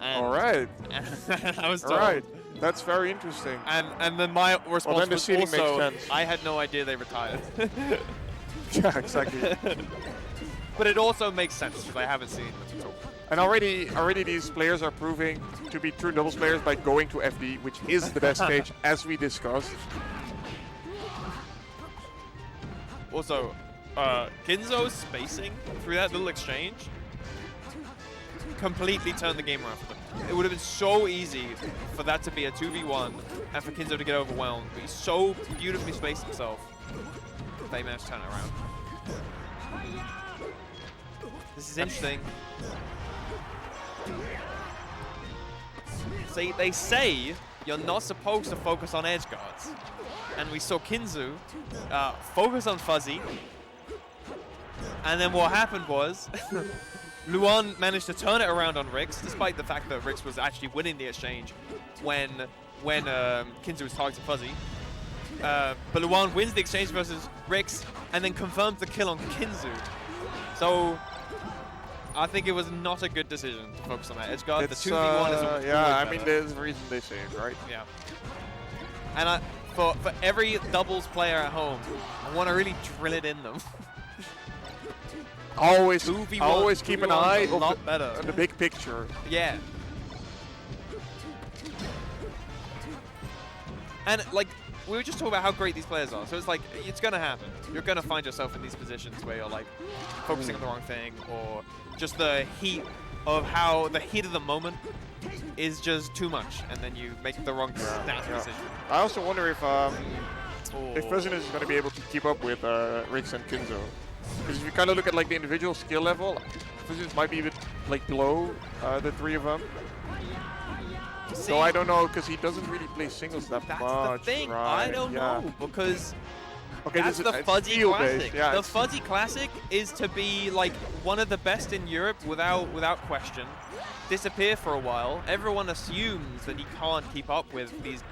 And, all right. And I was told. All right. That's very interesting. And then my response Well, then the was seating also, makes sense. I had no idea they retired. Yeah, exactly. But it also makes sense because I haven't seen them at all. And already these players are proving to be true doubles players by going to FD, which is the best stage, as we discussed. Also, Kins0's spacing through that little exchange completely turned the game around for them. It would have been so easy for that to be a 2v1 and for Kins0 to get overwhelmed, but he so beautifully spaced himself. They managed to turn it around. This is interesting. See, they say you're not supposed to focus on edge guards. And we saw Kins0 focus on Fuzzy. And then what happened was Luan managed to turn it around on Rikzz, despite the fact that Rikzz was actually winning the exchange when Kins0 was targeting Fuzzy. But Luan wins the exchange versus Rikzz and then confirms the kill on Kins0. So I think it was not a good decision to focus on that edge guard. It's, the 2v1 is yeah, I better. mean, there's a reason they say it, right? Yeah. And for every doubles player at home, I want to really drill it in them. Always 2v1, always keep an eye on the big picture. Yeah. And like, we were just talking about how great these players are. So it's like, it's going to happen. You're going to find yourself in these positions where you're like focusing on the wrong thing, or just the heat of how the heat of the moment is just too much, and then you make the wrong decision. I also wonder if Fuzzyness is going to be able to keep up with Rikzz and Kins0. Because if you kind of look at like the individual skill level, Fuzzyness might be a bit like below the three of them. So I don't know, because he doesn't really play singles that much. That's the thing. Right? I don't know, because okay, that's the Fuzzy Classic. Yeah, the Fuzzy Classic is to be like one of the best in Europe without question. Disappear for a while. Everyone assumes that he can't keep up with these,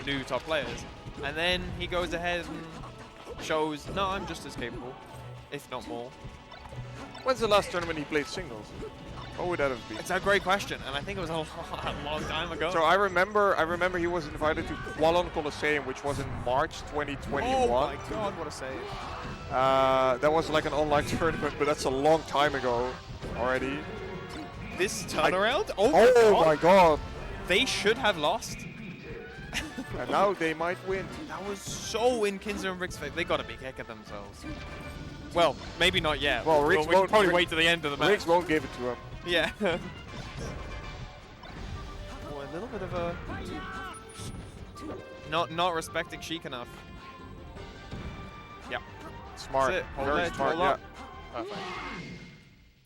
new top players, and then he goes ahead and shows, no, I'm just as capable, if not more. When's the last tournament he played singles? What would that have been? It's a great question, and I think it was a long time ago. So I remember he was invited to Kuala Coliseum, which was in March 2021. Oh my god, what a save. That was like an online tournament, but that's a long time ago already. This turnaround? Oh my god. They should have lost. And now they might win. That was so in Kins0 and Rikzz. They got to be kicking themselves. Well, maybe not yet. Well, Rikzz we'll probably wait to the end of the match. Rikzz won't give it to him. Yeah. Oh, a little bit of a not respecting Sheik enough. Yeah. Smart. Very smart. Yeah. Perfect.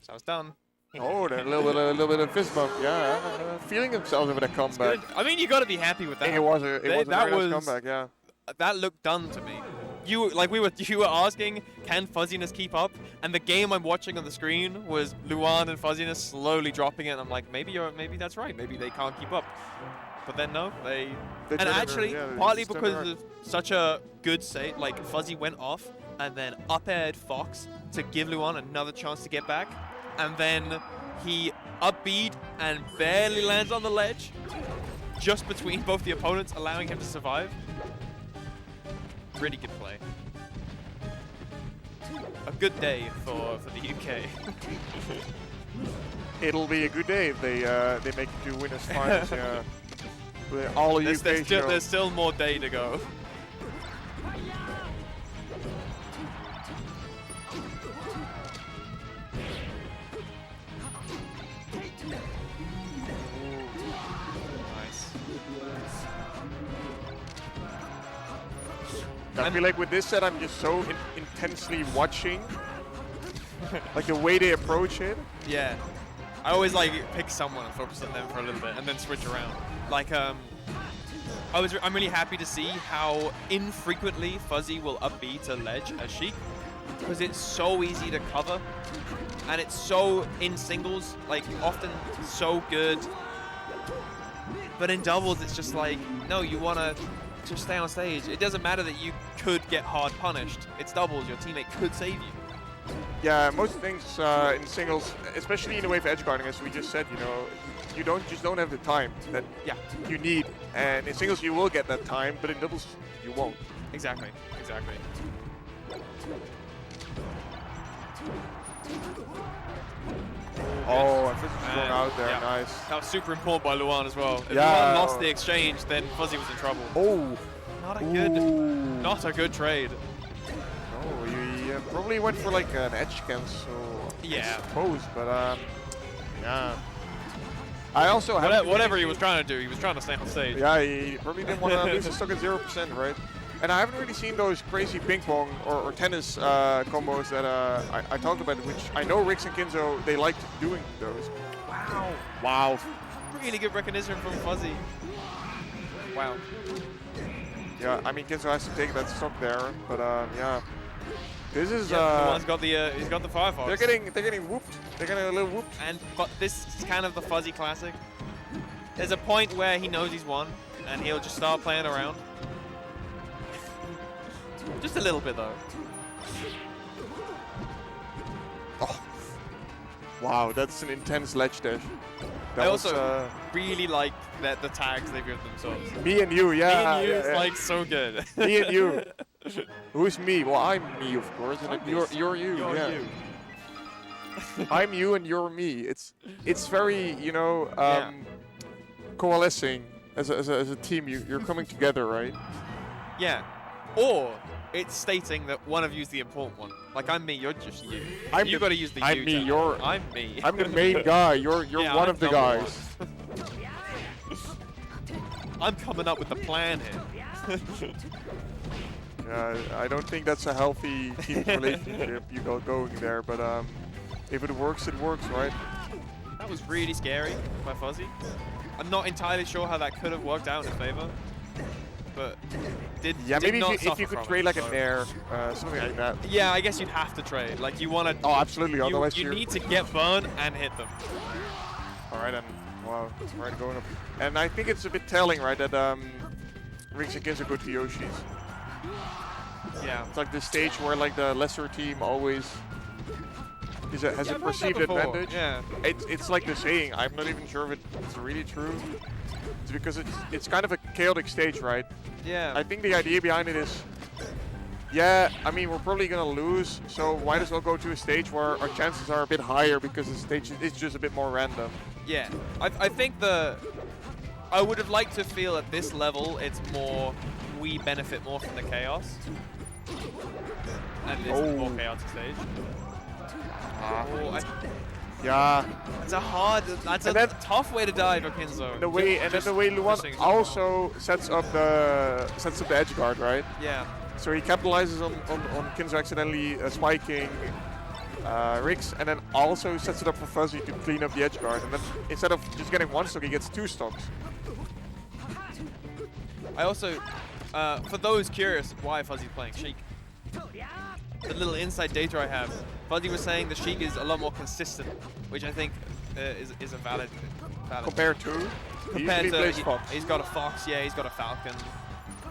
So it's done. Oh, a little bit of fist bump. Yeah. Feeling themselves over the comeback. I mean, you got to be happy with that. It was a very nice comeback. Yeah. That looked done to me. You were asking, can Fuzzyness keep up? And the game I'm watching on the screen was Luan and Fuzzyness slowly dropping it. And I'm like, maybe that's right. Maybe they can't keep up. But then no, they and actually partly because of such a good save, like Fuzzy went off and then up-aired Fox to give Luan another chance to get back, and then he up-beat and barely lands on the ledge, just between both the opponents, allowing him to survive. Really good play. A good day for the UK. It'll be a good day if they make it to winners finals. Yeah. All there's still more day to go. I feel like with this set, I'm just so intensely watching, like the way they approach it. Yeah, I always like pick someone and focus on them for a little bit, and then switch around. Like I'm really happy to see how infrequently Fuzzy will up-B to ledge as Sheik, because it's so easy to cover, and it's so in singles, like often so good. But in doubles, it's just like, no, you want to just stay on stage. It doesn't matter that you could get hard punished. It's doubles. Your teammate could save you. Yeah, most things in singles, especially in the way of edge guarding, as we just said, you just don't have the time that you need. And in singles you will get that time, but in doubles you won't. Exactly. Oh, and Fizz is going out there, nice. That was super important by Luan as well. If Yeah. Luan lost the exchange, then Fuzzy was in trouble. Oh. Not a good trade. No, he probably went for like an edge cancel, I suppose, but yeah. I also whatever he was trying to do, he was trying to stay on stage. Yeah, he probably didn't want to lose his stock at 0%, right? And I haven't really seen those crazy ping pong or tennis combos that I talked about, which I know Rikzz and Kins0, they liked doing those. Wow. Really good recognition from Fuzzy. Wow. Yeah, I mean Kins0 has to take that stock there, but yeah. This is Luan's got the he's got the Firefox. They're getting whooped. They're getting a little whooped. But this is kind of the Fuzzy classic. There's a point where he knows he's won, and he'll just start playing around. Just a little bit though. Oh. Wow, that's an intense ledge dash. I also really like the tags they give themselves. Me and you, yeah. Me and you is like so good. Me and you. Who's me? Well, I'm me, of course, and you're you. You're yeah. you. I'm you and you're me. It's very, you know, coalescing as a team. You're coming together, right? Yeah. Or it's stating that one of you's the important one. Like I'm me, you're just you. You got to use the I'm you. me, term. I'm me. I'm the main guy. You're one of the guys. I'm coming up with the plan here. I don't think that's a healthy team relationship you got going there, but if it works, right? That was really scary by Fuzzy. I'm not entirely sure how that could have worked out in his favor, but maybe if you could trade like an air, something like that. Yeah, I guess you'd have to trade. Like you want to. Oh, absolutely. Otherwise, you need to get burned and hit them. All right, and wow, right going up. And I think it's a bit telling, right, that Rikzz and Kins0 go to Yoshi's. Yeah. It's like the stage where like the lesser team always has a perceived advantage. Yeah. It's like the saying. I'm not even sure if it's really true. It's because it's kind of a chaotic stage, right? Yeah. I think the idea behind it is, yeah, I mean, we're probably going to lose, so might as well go to a stage where our chances are a bit higher because the stage is just a bit more random. Yeah. I think I would have liked to feel at this level it's more we benefit more from the chaos. And this is more chaotic stage. Yeah. That's a tough way to die for Kins0. And the way Luan also sets up the edge guard, right? Yeah. So he capitalizes on Kins0 accidentally spiking Rikzz, and then also sets it up for Fuzzy to clean up the edge guard. And then instead of just getting one stock, he gets two stocks. I also, for those curious why Fuzzy's playing Sheik, the little inside data I have, Fuzzy was saying the Sheik is a lot more consistent, which I think is a valid. Compared to? He's got a Fox, yeah, he's got a Falcon,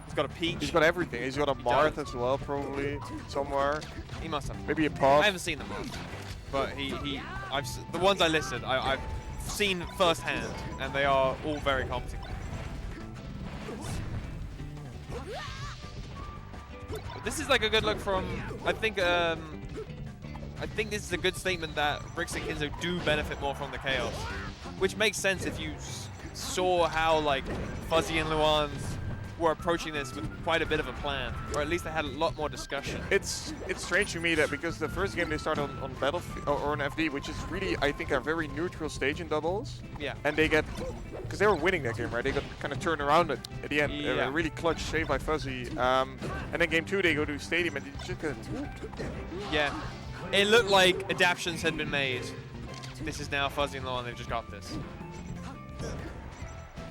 he's got a Peach. He's got everything. He's got a Marth as well, probably, somewhere. He must have. Maybe a Puff. I haven't seen the Marth, but the ones I listed, I've seen firsthand, and they are all very competent. This is like a good look from, I think this is a good statement that Rikzz and Kins0 do benefit more from the chaos, which makes sense if you saw how like Fuzzy and Luan were approaching this with quite a bit of a plan, or at least they had a lot more discussion. It's strange to me that because the first game they started on Battlefield or on FD, which is really I think a very neutral stage in doubles. Yeah. And they get, because they were winning that game, right? They got kind of turned around at the end. Yeah. A really clutch save by Fuzzy. And then game 2 they go to Stadium and they just get whooped. Yeah. It looked like adaptations had been made. This is now Fuzzy and Luan. They've just got this.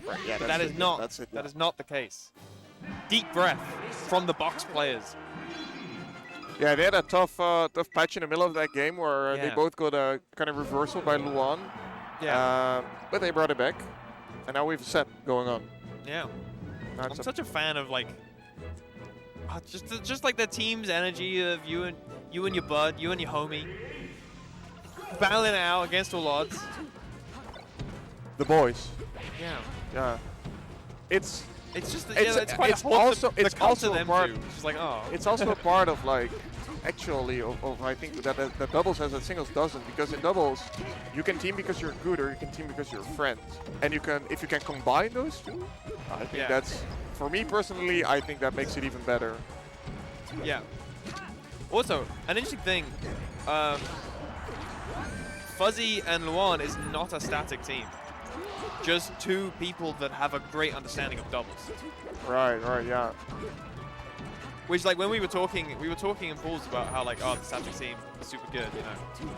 Right, yeah, That is not. That's it. That is not the case. Deep breath from the box players. Yeah, they had a tough patch in the middle of that game where they both got a kind of reversal by Luan. Yeah. But they brought it back, and now we have a set going on. Yeah. I'm such a fan of like, just like the team's energy of you and your bud, you and your homie, battling it out against all odds. the boys. Yeah. Yeah. It's just it's quite it's hard also to it's come also to a them part. too. It's just like, oh. It's also a part of like actually of I think that doubles has that singles doesn't, because in doubles you can team because you're good or you can team because you're friends, and you can if you can combine those two. I think that's, for me personally, I think that makes it even better. Yeah. Also, an interesting thing, Fuzzy and Luan is not a static team. Just two people that have a great understanding of doubles. Right, yeah. Which, like, when we were talking in pools about how, like, oh, the static team is super good, you know.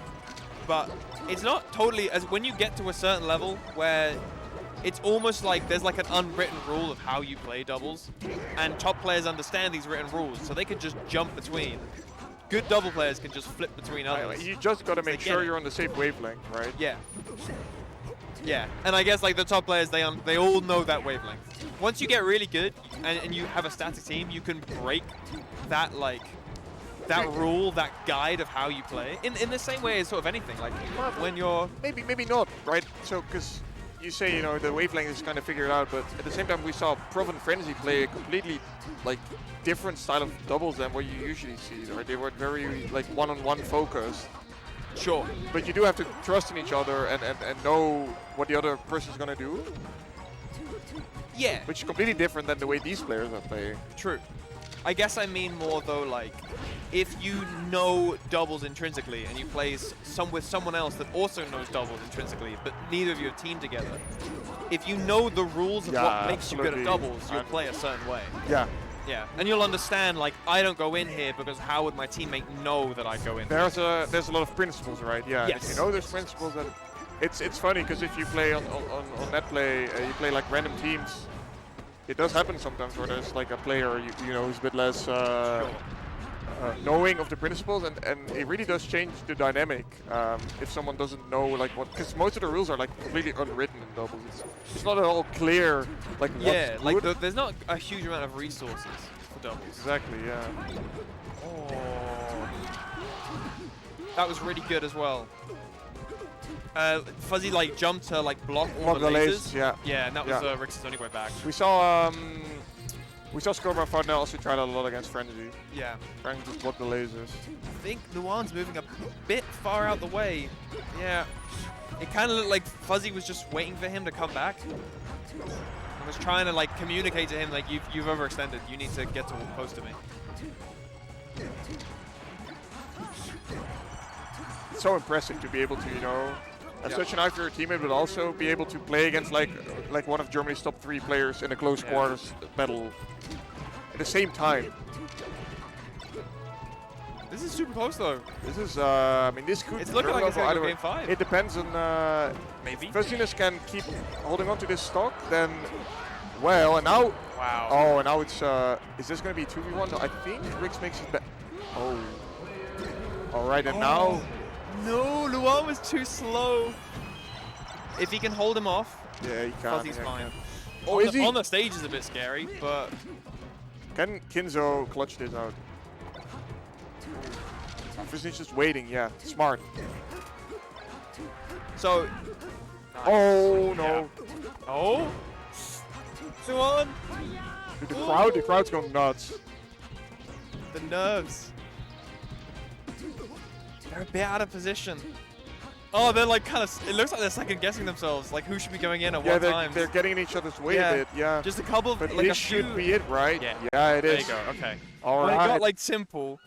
But it's not totally, as when you get to a certain level where it's almost like there's like an unwritten rule of how you play doubles, and top players understand these written rules, so they can just jump between. Good double players can just flip between others. You just gotta make sure you're on the same wavelength, right? Yeah. Yeah, and I guess like the top players, they all know that wavelength. Once you get really good and you have a static team, you can break that that rule, that guide of how you play in the same way as sort of anything. Like when you're maybe not, right? So because you say, you know, the wavelength is kind of figured out, but at the same time we saw Prov and Frenzy play a completely like different style of doubles than what you usually see, right? They were very like one-on-one focused. Sure. But you do have to trust in each other and know what the other person's gonna do. Yeah. Which is completely different than the way these players are playing. True. I guess I mean more though, like, if you know doubles intrinsically and you play with someone else that also knows doubles intrinsically, but neither of you have teamed together, if you know the rules of what makes you good at doubles, you'll play a certain way. Yeah. Yeah, and you'll understand, like, I don't go in here because how would my teammate know that I go in? There's a lot of principles, right? Yeah. Yes. If you know there's principles, that it's funny because if you play on net play, you play like random teams. It does happen sometimes where there's like a player you know who's a bit less knowing of the principles, and it really does change the dynamic if someone doesn't know like what, because most of the rules are like completely unwritten in doubles. It's not at all clear like what's like good. there's not a huge amount of resources for doubles. Exactly, yeah. Oh, that was really good as well. Fuzzy like jumped to like block all the lasers. Yeah. Yeah, and that was Rikzz' only way back. We saw Scorma Farnell also try that a lot against Frenzy. Yeah. Trying to block the lasers. I think Luan's moving a bit far out the way. Yeah. It kind of looked like Fuzzy was just waiting for him to come back. I was trying to like communicate to him like you've overextended. You need to get to close to me. It's so impressive to be able to, you know, have such an accurate teammate, but also be able to play against like one of Germany's top 3 players in a close quarters battle at the same time. This is super close though. This is, I mean, this could. It's looking like it's going to go game 5. It depends on. Maybe. If Fuzzyness can keep holding on to this stock, then well, and now. Wow. Oh, and now it's. Is this going to be 2v1? No, I think Rikzz makes it back. Oh. All right, and now. No, Luan was too slow. If he can hold him off, yeah, he can. Fuzzy's fine. Oh, is he? On the stage is a bit scary, but can Kins0 clutch this out? Fuzzy's just waiting. Yeah, smart. So. Nice. Oh no. Yeah. Oh. Luan. Dude, the crowd's going nuts. The nerves. They're a bit out of position. Oh, they're like kind of. It looks like they're second guessing themselves. Like who should be going in at what time? They're getting in each other's way a bit. Yeah. Just a couple of. But like this should be it, right? Yeah. Yeah, it is. There you go. Okay. All when right. it got like simple,